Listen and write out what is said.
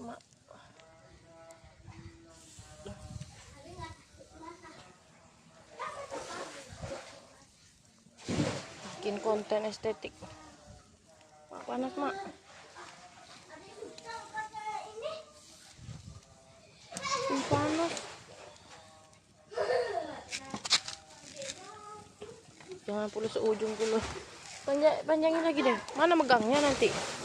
mak. Bikin konten estetik. Mak panas mak. Panas. Jangan pulus ujung dulu. Panjangin lagi deh. Mana megangnya nanti?